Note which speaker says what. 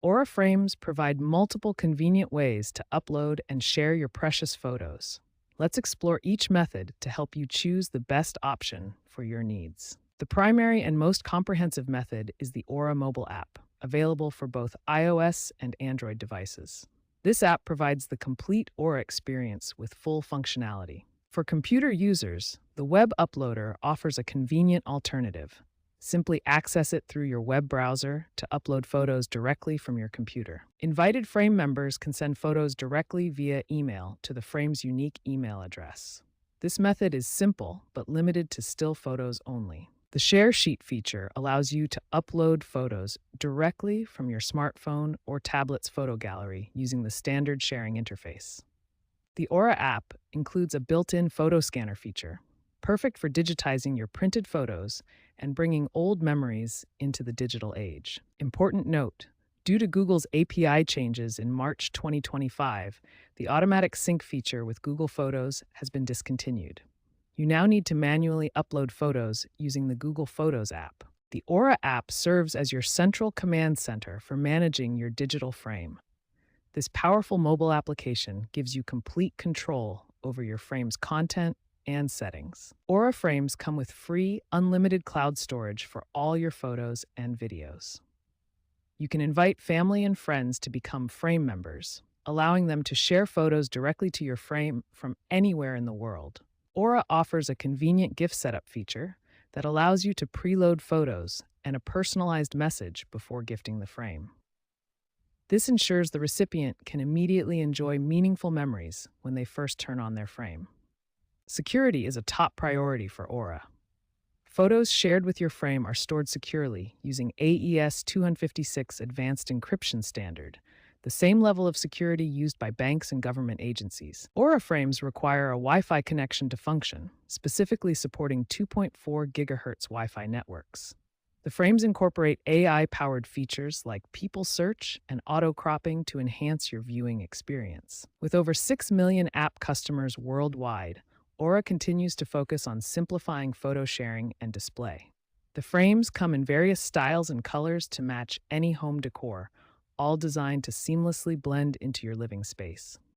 Speaker 1: Aura frames provide multiple convenient ways to upload and share your precious photos. Let's explore each method to help you choose the best option for your needs. The primary and most comprehensive method is the Aura mobile app, available for both iOS and Android devices. This app provides the complete Aura experience with full functionality. For computer users, the web uploader offers a convenient alternative. Simply access it through your web browser to upload photos directly from your computer. Invited frame members can send photos directly via email to the frame's unique email address. This method is simple but limited to still photos only. The Share Sheet feature allows you to upload photos directly from your smartphone or tablet's photo gallery using the standard sharing interface. The Aura app includes a built-in photo scanner feature, perfect for digitizing your printed photos and bringing old memories into the digital age. Important note: due to Google's API changes in March 2025, the automatic sync feature with Google Photos has been discontinued. You now need to manually upload photos using the Google Photos app. The Aura app serves as your central command center for managing your digital frame. This powerful mobile application gives you complete control over your frame's content and settings. Aura frames come with free, unlimited cloud storage for all your photos and videos. You can invite family and friends to become frame members, allowing them to share photos directly to your frame from anywhere in the world. Aura offers a convenient gift setup feature that allows you to preload photos and a personalized message before gifting the frame. This ensures the recipient can immediately enjoy meaningful memories when they first turn on their frame. Security is a top priority for Aura. Photos shared with your frame are stored securely using AES 256 Advanced Encryption Standard, the same level of security used by banks and government agencies. Aura frames require a Wi-Fi connection to function, specifically supporting 2.4 GHz Wi-Fi networks. The frames incorporate AI-powered features like people search and auto-cropping to enhance your viewing experience. With over 6 million app customers worldwide, Aura continues to focus on simplifying photo sharing and display. The frames come in various styles and colors to match any home decor, all designed to seamlessly blend into your living space.